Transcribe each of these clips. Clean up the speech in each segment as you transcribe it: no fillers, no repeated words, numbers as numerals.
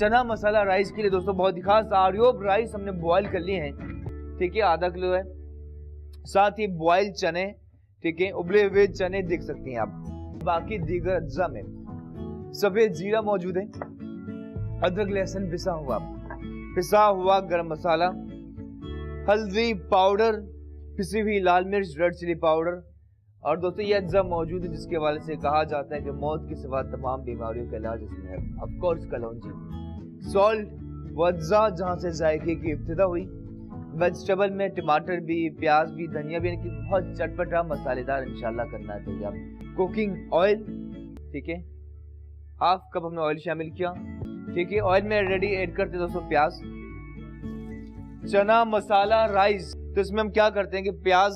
चना मसाला राइस के लिए दोस्तों बहुत ही खास आर्योब राइस हमने बॉईल कर लिए हैं, ठीक है, आधा किलो है। साथ ही बॉइल्ड चने, ठीक है, उबले हुए चने देख सकते हैं आप। बाकी दीगर अज्जा में सफेद जीरा मौजूद है, अदरक लहसुन पिसा हुआ गरम मसाला, हल्दी पाउडर, पिसी हुई लाल मिर्च, रेड चिली पाउडर। और दोस्तों ये अज्जा मौजूद है जिसके हवाले से कहा जाता है कि मौत के सिवा तमाम बीमारियों का इलाज इसमें है। Of course kalonji. सॉल्ट वो अज्जा जहाँ से जायके की इब्तिदा हुई। वेजिटेबल में टमाटर भी, प्याज भी, धनिया भी, यानी कि बहुत चटपटा मसालेदार इंशाल्लाह करना चाहिए आप। कुकिंग ऑयल, ठीक है, हाफ कप हमने ऑयल शामिल किया, ठीक है। ऑयल में रेडी ऐड करते हैं दोस्तों प्याज। चना मसाला राइस, तो इसमें हम क्या करते हैं कि प्याज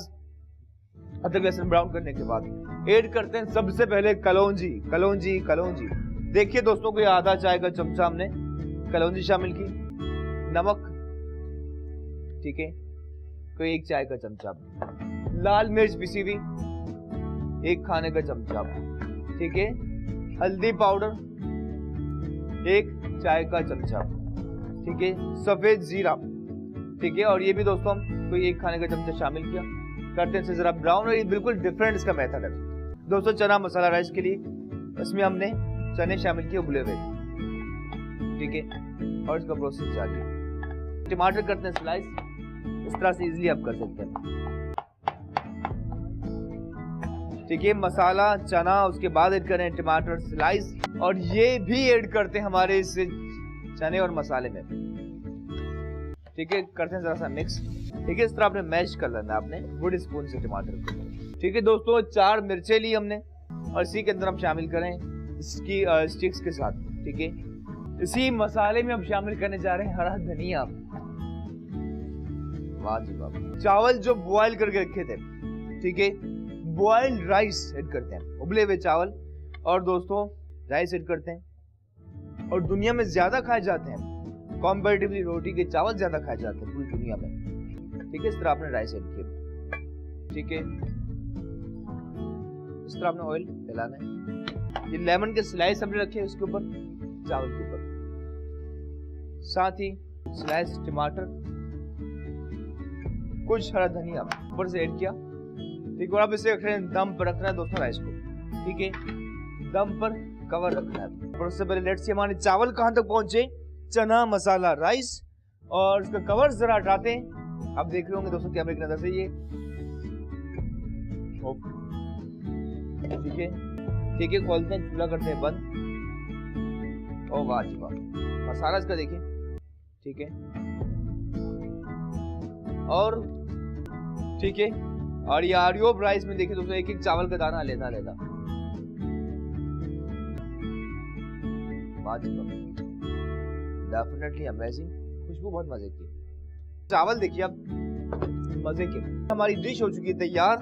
अदरक लहसुन ब्राउन करने के बाद ऐड करते हैं सबसे पहले कलौंजी। कलौंजी कलौंजी देखिए दोस्तों, कोई आधा चाय का चमचा हमने कलौंजी शामिल की। नमक, ठीक है, कोई 1 चाय का चमचा। लाल मिर्च पिसी हुई 1 खाने का चमचा, ठीक है। हल्दी पाउडर 1 चाय का चमचा, ठीक है। सफेद जीरा, ठीक है, और ये भी दोस्तों हम कोई 1 खाने का चमचा शामिल किया। करते हैं जरा ब्राउन, और ये बिल्कुल डिफरेंट इसका मेथड है दोस्तों। चना मसाला राइस के लिए इसमें हमने चने शामिल किए उबले हुए, ठीक है, और इसका प्रोसेस जारी है। टमाटर करते हैं स्लाइस, इस तरह से इजीली आप कर सकते हैं, ठीक है। मसाला चना, उसके बाद ऐड करें टमाटर स्लाइस, और ये भी ऐड करते हैं हमारे इस चने और मसाले में, ठीक है। करते हैं जरा सा मिक्स, ठीक है। इस तरह आपने मैश कर लेना आपने वुड स्पून से टमाटर को, ठीक है दोस्तों। 4 मिर्चें ली हमने, और इसी के अंदर हम शामिल करें इसकी स्टिक्स के साथ, ठीक है। इसी मसाले में हम शामिल करने जा रहे हैं हरा धनिया। वाह जी वाह। चावल जो बॉयल करके रखे थे, ठीक है, बॉइल्ड राइस ऐड करते हैं, उबले हुए चावल, और दोस्तों राइस ऐड करते हैं। और दुनिया में ज्यादा खाए जाते हैं, कंपैरेटिवली रोटी के चावल ज्यादा खाए जाते हैं पूरी दुनिया में, ठीक है। इस तरह आपने राइस ऐड किया, ठीक है। इस तरह आपने ऑयल फैलाना है। ये लेमन के स्लाइस हमने रखे हैं उसके ऊपर, चावल के ऊपर, साथ ही स्लाइस टमाटर, कुछ हरा धनिया ऊपर से ऐड किया, ठीक है। और अब इसे रख रहे हैं दम पर, रखना है दोस्तों राइस को, ठीक है, दम पर कवर रखना है। और उससे पहले लेट्स सी हमारे चावल कहां तक पहुंचे, चना मसाला राइस, और इसका कवर जरा हटाते हैं। आप देख रहे होंगे दोस्तों कैमरे की नजर से, ये ठीक है, ठीक है। खोलते हैं, चूल्हा करते हैं बंद। ओ वाह जी वाह, मसाला इसका देखिए, ठीक है, और ठीक है। और ये आर्योब राइस में देखिए दोस्तों 1-1 चावल का दाना लेता लेता, वाह जी वाह, डेफिनेटली अमेजिंग, खुशबू बहुत मजे की। चावल देखिए अब मजे के। हमारी डिश हो चुकी है तैयार।